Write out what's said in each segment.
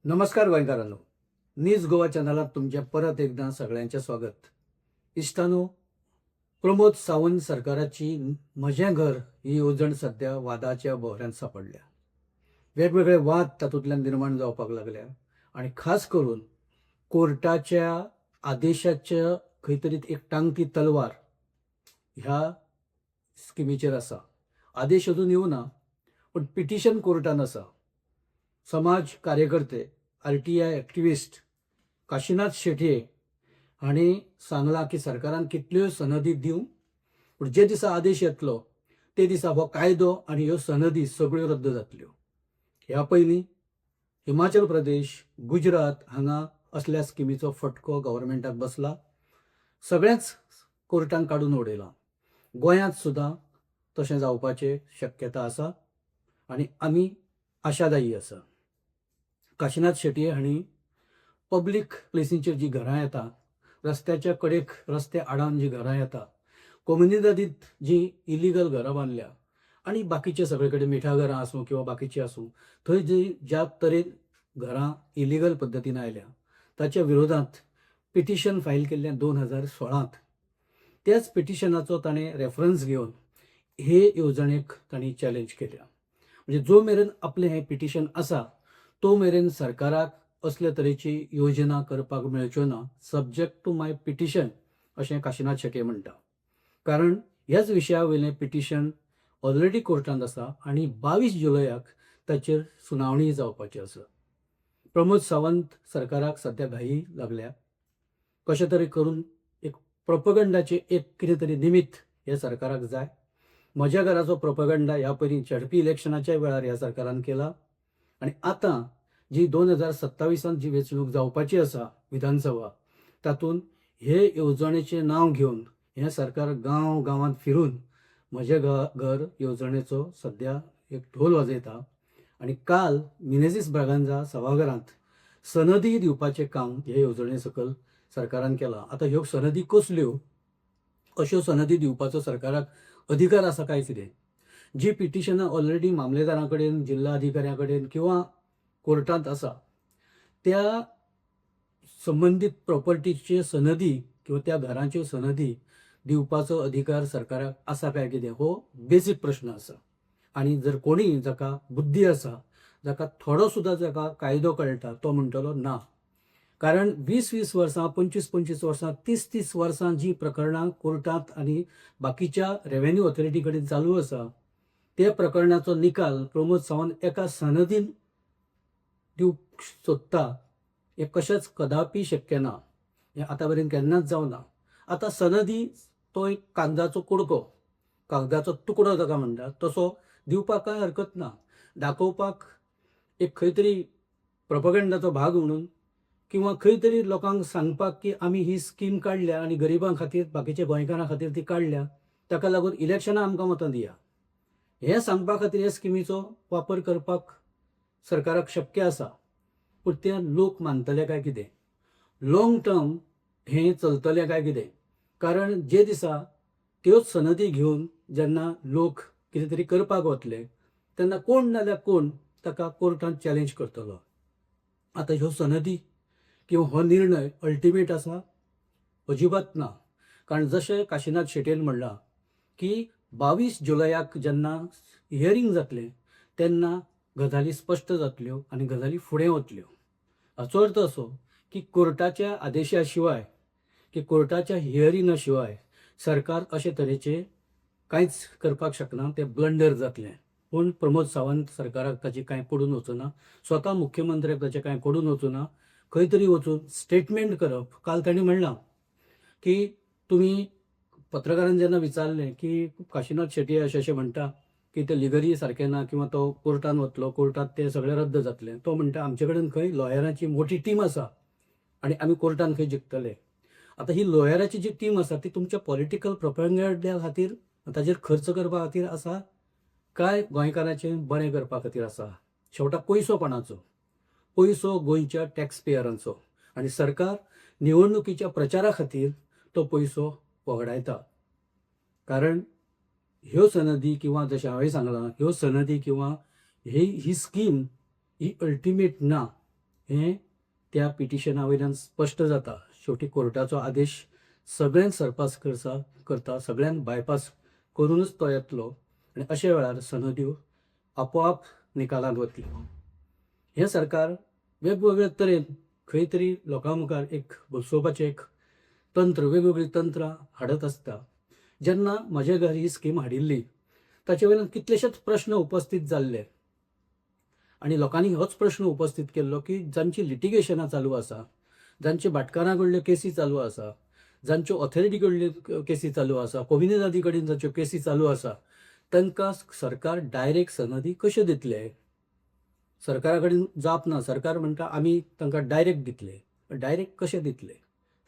नमस्कार गोंयकारांनो. न्यूज गोवा चॅनलात तुमचे परत एकदा सगळ्यांचे स्वागत. इश्टानो, प्रमोद सावंत सरकाराची म्हजें घर ही येवजण सध्या वादाच्या भोवऱ्यांत सापडल्या. वेगवेगळे वाद तातूंतल्यान निर्माण जावपाक लागल्या आनी खास करून कोर्टाच्या आदेशाच्या खंय तरी एक टांगती तलवार ह्या स्किमीचेर आसा. आदेश अजून येवना, पण पिटिशन कोर्टान आसा. समाज कार्यकर्ते, आरटीआय एक्टिविस्ट काशीनाथ शेटये हांणी सांगलां की सरकारान कितल्योय सनदी दिवं, पूण जे दिसा आदेश येतलो ते दिसा हो कायदो आनी ह्यो सनदी सगळ्यो रद्द जातल्यो. ह्या पयलीं हिमाचल प्रदेश, गुजरात हांगा असल्या स्किमीचो फटको गव्हर्मेंटाक बसला. सगळेच कोर्टान काडून उडयलां. गोंयांत सुद्दां तशें जावपाची शक्यता आसा आनी आमी आशादायी आसा. काशीनाथ शेटये हांणी पब्लीक प्लेसींचेर जी घरां येता, रस्त्याच्या कडेक रस्ते आडावन जी घरां येता, कम्युनिटींत जी इलिगल घरां बांदल्या आनी बाकीचे सगळे कडेन मिठा घरां आसूं किंवा बाकीची आसूं, थंय जी ज्या तरेन घरां इलिगल पद्दतीन आयल्या ताच्या विरोधांत पिटिशन फायल केल्लें 2016त. त्याच पिटिशनाचो ताणें रेफरन्स घेवन हे येवजणेक तांणी चॅलेंज केल्या. म्हणजे जो मेरेन आपलें हें पिटिशन आसा तो मेरेन सरकाराक असले तरेची योजना करपाक मेळच्यो ना, सब्जेक्ट टू माय पिटिशन अशें काशीनाथ शेटये म्हणटा. कारण ह्याच विशया वयलें पिटिशन ऑलरेडी कोर्टांत आसा आनी 22 जुलयाक ताचेर सुनावणी जावपाची आसा. प्रमोद सावंत सरकाराक सध्या घाई लागल्या. कशे तरी करून एक प्रोपगंडाचें एक कितें तरी निमित्त हे सरकाराक जाय. म्हज्या घराचो प्रोपगंडा ह्या पयलीं झडपी इलेक्शनाच्या वेळार ह्या सरकारान केला आनी आतां जी 2027 जी वेंचणूक जावपाची आसा विधानसभा, तातूंत हे येवजणेचें नांव घेवन हें सरकार गांव गांवांत फिरून म्हजें घर येवजणेचो सध्या एक ढोल वाजयता. आनी काल मिनेझीस ब्रागांझा सभाघरांत सनदी दिवपाचें काम हे येवजणे सकल सरकारान केलां. आतां ह्यो सनदी कसल्यो, अश्यो सनदी दिवपाचो सरकाराक अधिकार आसा काय कितें? जी पिटिशनां ऑलरेडी मामलेदारा कडेन, जिल्हा अधिकाऱ्या कडेन किंवा कोर्टांत आसा, त्या संबंदीत प्रॉपर्टीचे सनदी किंवा त्या घरांच्यो सनदी दिवपाचो अधिकार सरकाराक आसा काय कितें, हो बेसीक प्रश्न आसा. आनी जर कोणी जाका बुद्धी आसा, जाका थोडो सुद्दां जाका कायदो कळटा, तो म्हणटलो ना. कारण 20-20 वर्सां, 25-25 वर्सां, 30-30 वर्सां जी प्रकरणां कोर्टांत आनी बाकीच्या रेव्हेन्यू ऑथॉरिटी कडेन चालू आसा, त्या प्रकरणाचो निकाल प्रमोद सावंत एका सनदीन दिवंक सोदता, हें कशेंच कदापि शक्य ना. हें आतां मेरेन केन्नाच जावना. आतां सनदी तो एक कागदाचो कुडको, कागदाचो तुकडो जाका म्हणटा, तसो दिवपाक कांय हरकत ना. दाखोवपाक एक खंय तरी प्रोपगंडाचो भाग म्हणून किंवा खंय तरी लोकांक सांगपाक की आमी ही स्कीम काडल्या आनी गरिबां खातीर, बाकीच्या गोंयकारां खातीर ती काडल्या, ताका लागून इलेक्शनां आमकां मतां दिया, हें सांगपा खातीर ह्या स्किमीचो वापर करपाक सरकाराक शक्य आसा. पूण ते लोक मानतले काय कितें? लाँग टर्म हें चलतलें काय कितें? कारण जे दिसा त्योच सनदी घेवन जेन्ना लोक कितें तरी करपाक वतले, तेन्ना कोण नाल्यार कोण ताका कोर्टांत चॅलेंज करतलो. आतां ह्यो सनदी किंवा हो निर्णय अल्टिमेट आसा? अजिबात ना. कारण जशें काशीनाथ शेटयेन म्हणलां की 22 जुलयाक जेन्ना हियरींग जातलें तेन्ना गजाली स्पश्ट जातल्यो आनी गजाली फुडें वतल्यो. हाचो अर्थ असो की कोर्टाच्या आदेशा शिवाय की कोर्टाच्या हियरिंगा शिवाय सरकार अशे तरेचे कांयच करपाक शकना, तें ब्लंडर जातलें. पूण प्रमोद सावंत सरकाराक ताची कांय पडून वचूना, स्वता मुख्यमंत्र्याक ताचें कांय पडून वचूना. खंय तरी वचून स्टेटमेंट करप. काल तांणी म्हणलां की तुमी पत्रकारांनी जेन्ना विचारलें की काशीनाथ शेटये अशें अशें म्हणटा की ते लिगली सारकें ना किंवा तो कोर्टान वतलो, कोर्टांत तें सगळें रद्द जातलें. तो म्हणटा आमचे कडेन खंय लॉयरांची मोठी टीम आसा आनी आमी कोर्टान खंय जिखतले. आतां ही लॉयराची जी टीम आसा ती तुमच्या पॉलिटिकल प्रोपगंडा खातीर, ताचेर खर्च करपा खातीर आसा काय गोंयकारांचें बरें करपा खातीर आसा? शेवटाक पयसो कोणाचो? पयसो गोंयच्या टॅक्स पेयरांचो. आनी सरकार निवडणुकीच्या प्रचारा खातीर तो पयसो वगडायता. कारण ह्यो सनदी किंवा जशें हांवें सांगलां, ह्यो सनदी किंवा ही स्कीम ही अल्टिमेट ना. हें त्या पिटिशना वयल्यान स्पश्ट जाता. शेवटी कोर्टाचो आदेश सगळ्यांक सरपास करता, सगळ्यांक बायपास करूनच तो येतलो आनी अशा वेळार सनद्यो आपोआप निकालांत वतल्यो. हें सरकार वेगवेगळ्या तरेन खंय तरी लोकां मुखार एक बसोवपाचें एक तंत्र, वेगवेगळीं तंत्रां हाडत आसता. जेन्ना म्हजे घर ही स्कीम हाडिल्ली ताचे वयल्यान कितलेशेच प्रश्न उपस्थित जाल्ले आनी लोकांनी होच प्रश्न उपस्थित केल्लो की जांची लिटिगेशनां चालू आसा, जांचे भाटकारां कडल्यो केसी चालू आसा, जांच्यो ऑथॉरिटी कडल्यो केसी चालू आसा, कम्युनिटी कडेन जांच्यो केसी चालू आसा, तांकां सरकार डायरेक्ट सनदी कश्यो दितले? सरकारा कडेन जाप ना. सरकार म्हणटा आमी तांकां डायरेक्ट दितले. डायरेक्ट कशे दितले?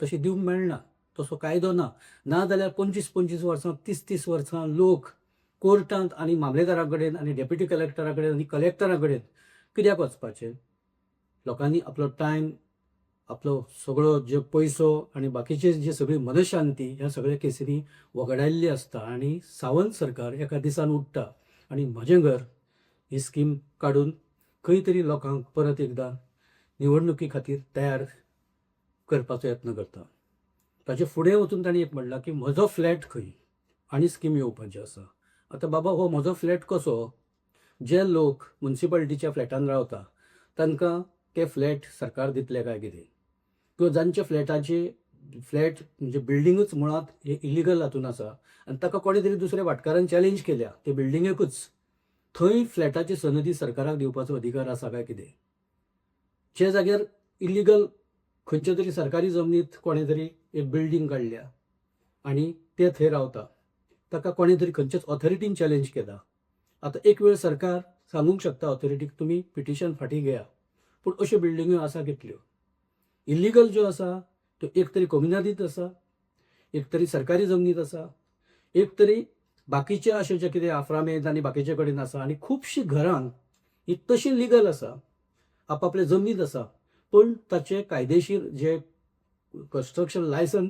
तशें दिवंक मेळना. तसो कायदो ना. ना जाल्यार 25-25 वर्सां, 30-30 वर्सां लोक कोर्टांत आनी मामलेदारा कडेन आनी डेप्युटी कलेक्टरा कडेन आनी कलेक्टरा कडेन कित्याक वचपाचें? लोकांनी आपलो टायम, आपलो सगळो जे पयसो आनी बाकीचे जे सगळी मनशांती ह्या सगळ्या केसींनी वगडायल्ली आसता आनी सावंत सरकार एका दिसान उठटा आनी म्हजें घर ही स्कीम काडून खंय तरी लोकांक परत एकदां निवडणुकी खातीर तयार करपाचो यत्न करता. ताचे फुडें वचून तांणी एक म्हणलां की म्हजो फ्लॅट खंय आनी स्कीम येवपाची आसा. आतां बाबा हो म्हजो फ्लॅट कसो? जे लोक म्युनिसिपालिटीच्या फ्लॅटान रावता तांकां ते फ्लॅट सरकार दितले काय कितें? किंवा जांच्या फ्लॅट म्हणजे बिल्डिंगूच मुळात हे इलिगल हातून आसा आनी ताका कोणे तरी दुसऱ्या भाटकारान चॅलेंज केल्या ते बिल्डिंगेकूच, थंय फ्लॅटाची सनदी सरकाराक दिवपाचो अधिकार आसा काय कितें? जे जाग्यार इलिगल खंयच्या तरी सरकारी जमनीत कोणे तरी एक बिल्डींग काडल्या आनी ते थंय रावता, ताका कोणे तरी खंयच्याच ऑथॉरिटीन चॅलेंज केला. आतां एक वेळ सरकार सांगूंक शकता ऑथॉरिटीक तुमी पिटिशन फाटीं घेया, पूण अश्यो बिल्डिंग्यो आसा कितल्यो? इलिगल ज्यो आसा त्यो एक तरी कम्युनिटींत आसा, एक तरी सरकारी जमनीत आसा, एक तरी बाकीचे अशे जे कितें आफ्रामेद आनी बाकीचे कडेन आसा आनी खुबशीं घरां ही तशीं लिगल आसा, आपापल्या जमनीत आसा, पूण ताचे कायदेशीर जे कन्स्ट्रक्शन लायसन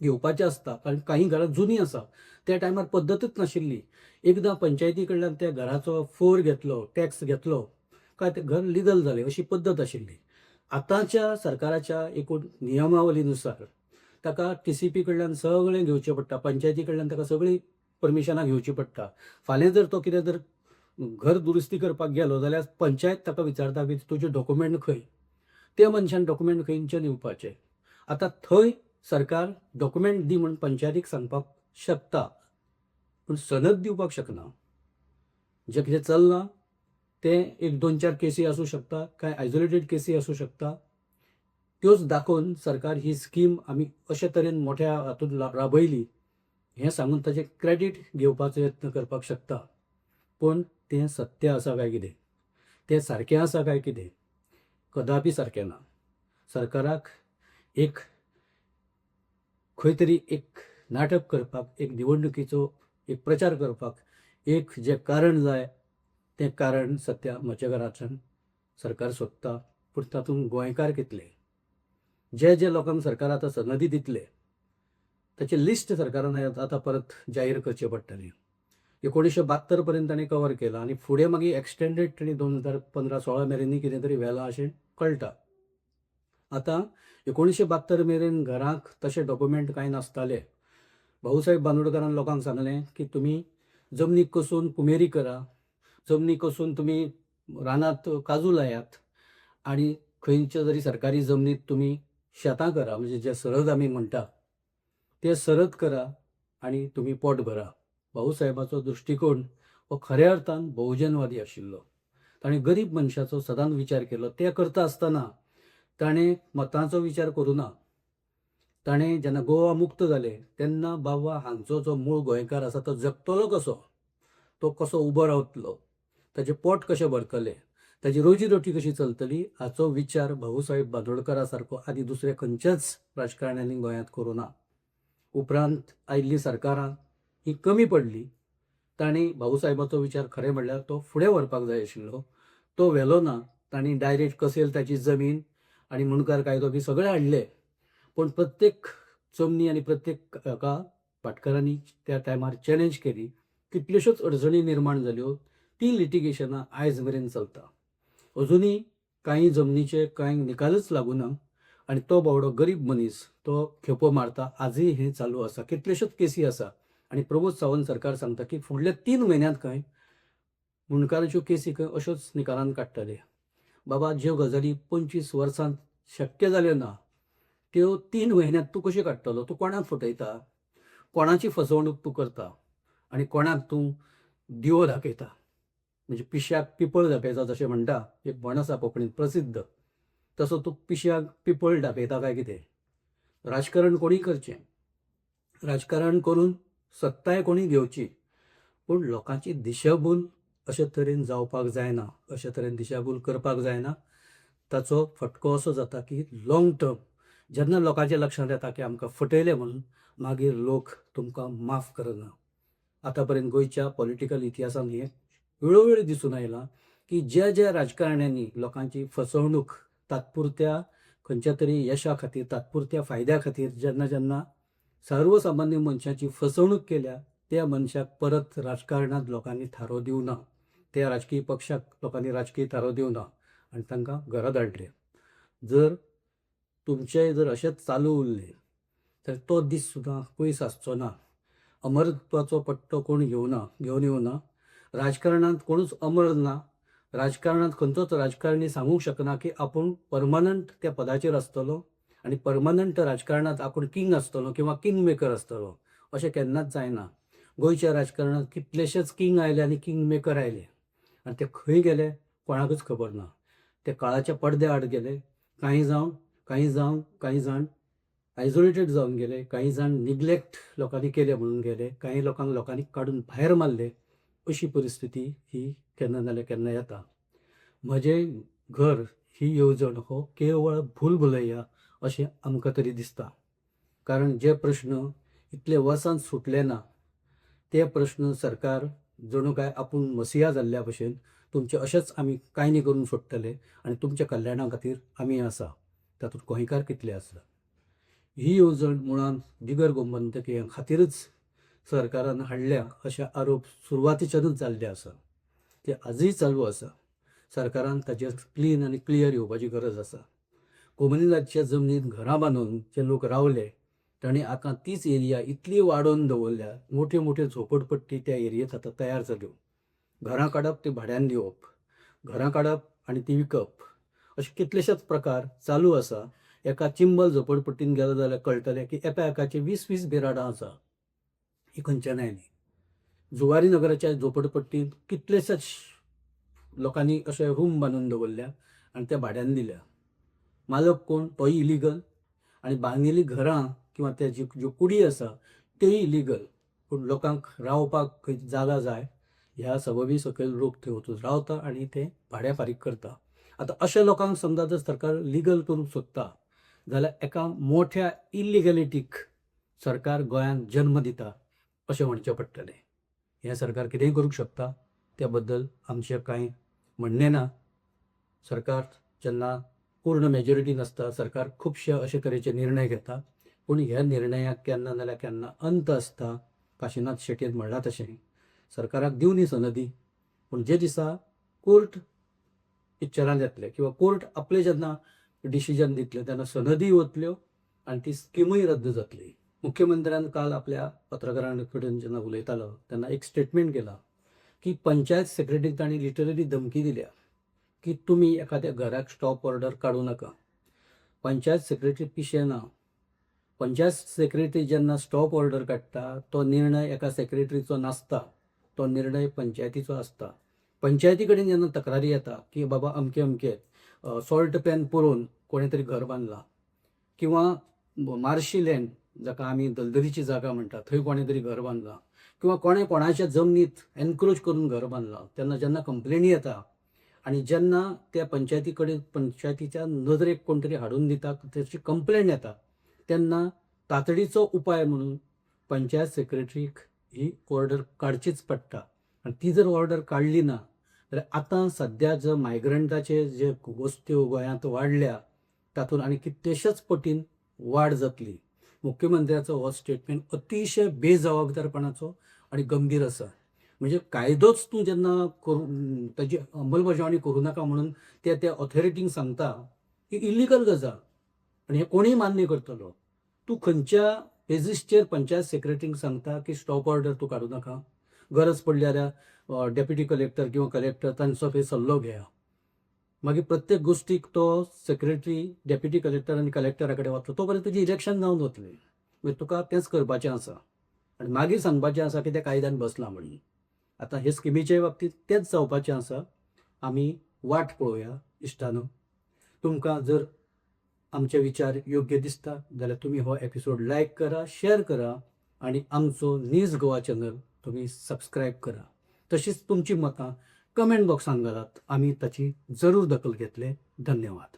घेवपाचें आसता कारण काही घरां जुनी आसा, त्या टायमार पद्दतूच नाशिल्ली. एकदां पंचायती कडल्यान त्या घराचो फोर घेतलो, टॅक्स घेतलो काय तें घर लिगल जालें, अशी पद्दत आशिल्ली. आतांच्या सरकाराच्या एकूण नियमावलीनुसार ताका TCP कडल्यान सगळें घेवचें पडटा, पंचायती कडल्यान ताका सगळीं परमिशनां घेवची पडटा. फाल्यां जर तो कितें जर घर दुरुस्ती करपाक गेलो जाल्यार पंचायत ताका विचारता की तुजे डॉक्युमेंट खंय? त्या मनशान डॉक्युमेंट खंयचे दिवपाचे? आतां थंय सरकार डॉक्युमेंट दी म्हूण पंचायतीक सांगपाक शकता, पूण सनद दिवपाक शकना. जें कितें चल्लां तें 1-2-4 केसी आसूं शकता, काय आयसोलेटेड केसी आसूं शकता, त्योच दाखोवन सरकार ही स्कीम आमी अशे तरेन मोठ्या हातूंत राबयली हें सांगून ताचें क्रेडीट घेवपाचो यत्न करपाक शकता. पूण तें सत्य आसा काय कितें? तें सारकें आसा काय कितें? कदापि सारकें ना. सरकाराक एक खंय तरी एक नाटक करपाक, एक निवडणुकीचो एक प्रचार करपाक एक जें कारण जाय तें कारण सध्या म्हज्या घरांतल्यान सरकार सोदता. पूण तातूंत गोंयकार कितले? जे जे लोकांक सरकार आतां सनदी दितले ताचें लिस्ट सरकारान आतां परत जाहीर करचें पडटलें. 1972 पर्यंत ताणें कवर केलां आनी फुडें मागीर एक्सटेंडेड ताणें 2015-16 मेरेनूय कितें तरी व्हेलां अशें कळटा. आतां 1972 मेरेन घरांक तशे डॉक्युमेंट कांय नासताले. भाऊसाहेब बांदोडकरान लोकांक सांगलें की तुमी जमनीक कसून कुमेरी करा, जमनीक कसून तुमी रानांत काजू लायात आनी खंयच्या तरी सरकारी जमनीत तुमी शेतां करा, म्हणजे जे सरद आमी म्हणटा ते सरद करा आनी तुमी पोट भरा. भाऊसाहेबाचो दृश्टिकोन हो खऱ्या अर्थान बहुजनवादी आशिल्लो. ताणें गरीब मनशाचो सदांच विचार केलो. ते करता आसतना ताणें मतांचो विचार करूं ना. ताणें जेन्ना गोवा मुक्त जालें तेन्ना बाबा हांगचो जो मूळ गोंयकार आसा तो जगतलो कसो, तो कसो उबो रावतलो, ताचें पोट कशें भरतलें, ताची रोजी रोटी कशी चलतली हाचो विचार भाऊसाहेब बांदोडकरा सारको आनी दुसऱ्या खंयच्याच राजकारण्यांनी गोंयांत करूं ना. उपरांत आयिल्लीं सरकारां ही कमी पडली. तांणी भाऊसाहेबाचो विचार खरें म्हणल्यार तो फुडें व्हरपाक जाय आशिल्लो, तो व्हेलो ना. तांणी डायरेक्ट कसेल ताची जमीन आनी मुणकार कायदो बी सगळें हाडले, पूण प्रत्येक जमनी आनी प्रत्येक हाका भाटकारांनी त्या टायमार चॅलेंज केली. कितल्योश्योच अडचणी निर्माण जाल्यो. ती लिटिगेशनां आयज मेरेन चलता. अजुनी कांय जमनीचे कांय निकालच लागूना आनी तो बावडो गरीब मनीस तो खेपो मारता. आजूय हें चालू आसा. कितल्योश्योच केसी आसा आनी प्रमोद सावंत सरकार सांगता की फुडल्या 3 म्हयन्यांत खंय मुणकाराच्यो केसी खंय अश्योच निकालान काडटले. बाबा, ज्यो गजाली 25 वर्सांत शक्य जाल्यो ना त्यो 3 म्हयन्यांत तूं कश्यो काडटलो? तूं कोणाक फटयता? कोणाची फसवणूक तूं करता आनी कोणाक तूं दिवो दाखयता? म्हणजे पिश्याक पिपळ दाखयता जशें म्हणटा, एक म्हण आसा कोंकणींत प्रसिद्ध, तसो तूं पिश्याक पिपळ दाखयता काय कितें? राजकारण कोणी करचें, राजकारण करून सत्ताय कोणी घेवची, पूण लोकांची दिशाभूल अशे तरेन जावपाक जायना, अशे तरेन दिशाभूल करपाक जायना. ताचो फटको असो जाता की लाँग टर्म जेन्ना लोकांच्या लक्षांत येता की आमकां फटयलें म्हणून, मागीर लोक तुमकां माफ करना. आतां पर्यंत गोंयच्या पॉलिटिकल इतिहासांत हें वेळोवेळी दिसून आयलां की ज्या ज्या राजकारण्यांनी लोकांची फसवणूक तात्पुरत्या खंयच्या तरी यशा खातीर, तात्पुरत्या फायद्या खातीर जेन्ना जेन्ना सर्वसामान्य मनशाची फसवणूक केल्या, त्या मनशाक परत राजकारणांत लोकांनी थारो दिवना, त्या राजकीय पक्षाक लोकांनी राजकीय थारो दिवना आनी तांकां घरा धाडले. जर तुमचें जर अशेंच चालू उरलें तर तो दीस सुद्दां पयस आसचो ना. अमरत्वाचो पट्टो कोण घेवन येवना. राजकारणांत कोणूच अमर ना. राजकारणांत खंयचोच राजकारणी सांगूंक शकना की आपूण परमनंट त्या पदाचेर आसतलो आनी परमनंट राजकारणांत आपूण किंग आसतलो किंवा किंग मेकर आसतलो, अशें केन्नाच जायना. गोंयच्या राजकारणांत कितलेशेच किंग आयले आनी किंग मेकर आयले आनी ते खंय गेले कोणाकूच खबर ना. ते काळाच्या पडद्या आड गेले. कांय जाण आयसोलेटेड जावन गेले, कांय जाण निग्लेक्ट लोकांनी केले म्हणून गेले, कांय लोकांक लोकांनी काडून भायर मारले. अशी परिस्थिती ही केन्ना नाल्यार केन्ना येता. म्हजें घर ही येवजण हो केवळ भूलभुलैया अशें आमकां तरी दिसता. कारण जे प्रश्न इतले वर्सांत सुटले ना, ते प्रश्न सरकार जणू काय आपूण मसिया जाल्ल्या भशेन तुमचे अशेंच आमी कांय न्ही करून सोडटले आनी तुमच्या कल्याणा खातीर आमी आसा. तातूंत गोंयकार कितले आसा. ही येवजण मुळान बिगर गोमंतकीय खातीरच सरकारान हाडल्या अशे आरोप सुरवातीच्यानूच जाल्ले आसा. ते आजूय चालू आसा. सरकारान ताचेर क्लीन आनी क्लियर येवपाची गरज आसा. कोमुनिदादच्या जमनींत घरां बांदून जे लोक रावले, तांणी आतां तीच एरिया इतली वाडोवन दवरल्या, मोठ्यो मोठ्यो झोपडपट्टी त्या एरियेंत आतां तयार जाल्यो. घरां काडप ती भाड्यान दिवप, घरां काडप आनी ती विकप, अशे कितलेशेच प्रकार चालू आसा. एका चिंबल झोपडपट्टीन गेलो जाल्यार कळटलें की एका एकाची 20-20 बिराडां आसा. ही खंयच्यान आयली? जुवारी नगराच्या झोपडपट्टींत कितलेशेच लोकांनी अशे रूम बांदून दवरल्या आनी त्या भाड्यान दिल्या. मालक कोण? तोय इलिगल आनी बांदिल्लीं घरां किंवा त्या ज्यो कुडी आसा त्योय इलिगल. पूण लोकांक रावपाक खंय जागा जाय ह्या सबबी सकयल लोक थंय वचून रावता आनी ते भाड्या फारीक करता. आतां अशा लोकांक समजा जर सरकार लिगल करूंक सोदता जाल्यार एका मोठ्या इलिगॅलिटीक सरकार गोंयांत जन्म दिता अशें म्हणचें पडटलें. हें सरकार कितेंय करूंक शकता, त्या बद्दल आमचें कांय म्हणणें ना. सरकार जेन्ना पूर्ण मेजॉरिटी नासता, सरकार खुबशे अशे तरेचे निर्णय घेता, पूण ह्या निर्णयाक केन्ना नाल्यार केन्ना अंत आसता. काशिनाथ शेटयेन म्हणलां तशें सरकाराक दिवनी सनदी, पूण जे दिसा कोर्ट पिक्चरांत येतले किंवा कोर्ट आपलें जेन्ना डिसिजन दितले तेन्ना सनदी वतल्यो आनी ती स्किमूय रद्द जातली. मुख्यमंत्र्यान काल आपल्या पत्रकारां कडेन जेन्ना उलयतालो तेन्ना एक स्टेटमेंट केला की पंचायत सेक्रेटरीक तांणी लिटरली धमकी दिल्या की तुमी एखाद्या घराक स्टॉप ऑर्डर काडूं नाका. पंचायत सेक्रेटरी पिशे ना. पंचायत सेक्रेटरी जेन्ना स्टॉप ऑर्डर काडटा तो निर्णय एका सेक्रेटरीचो नासता, तो निर्णय पंचायतीचो आसता. पंचायती कडेन जेन्ना तक्रारी येता की बाबा अमके अमके सॉल्ट पॅन पुरोवन कोणें तरी घर बांदलां किंवा मार्शी लँड जाका आमी दलदलीची जागा म्हणटा थंय कोणें तरी घर बांदलां किंवा कोणें कोणाच्या जमनीत एनक्रोच करून घर बांदलां, तेन्ना जेन्ना कंप्लेनी येता आनी जेन्ना त्या पंचायती कडेन पंचायतीच्या नदरेक कोण तरी हाडून दिता, त्याची कंप्लेंट येता, तेन्ना तातडीचो उपाय म्हणून पंचायत सेक्रेटरीक ही ऑर्डर काडचीच पडटा. आनी ती जर ऑर्डर काडली ना जाल्यार आतां सद्या जो मायग्रंटाचे जे वस्त्यो गोंयांत वाडल्या तातूंत आनी कितलेशेच पटीन वाड जातली. मुख्यमंत्र्याचो हो स्टेटमेंट अतिशय बेजबाबदारपणाचो आनी गंभीर आसा. म्हणजे कायदोच तूं जेन्ना ताची अंमलबजावणी करूं नाका म्हणून त्या ऑथॉरिटींक सांगता ही इल्लिगल गजाल आनी हें कोणीय मान्य करतलो. तूं खंयच्या बेजिसचेर पंचायत सेक्रेटरींक सांगता की स्टॉप ऑर्डर तूं काडूं नाका, गरज पडली जाल्यार डेप्युटी कलेक्टर किंवा कलेक्टर तांचो थंय सल्लो घेया. मागीर प्रत्येक गोश्टीक तो सेक्रेटरी, डेप्युटी कलेक्टर आनी कलेक्टरा कडेन वतलो तो पर्यंत तुजी इलेक्शन जावन वतलें. मागीर तुका तेंच करपाचें आसा आनी मागीर सांगपाचें आसा की तें कायद्यान बसलां म्हणून. आतां हे स्किमीच्या बाबतींत तेंच जावपाचें आसा. आमी वाट पळोवया इश्टानो. तुमकां जर आमचे विचार योग्य दिसता जाल्यार तुमी हो एपिसोड लायक करा, शेअर करा आनी आमचो न्यूज गोवा चॅनल तुमी सबस्क्रायब करा. तशीच तुमची मतां कमेंट बॉक्सान घालात. आमी ताची जरूर दखल घेतले. धन्यवाद.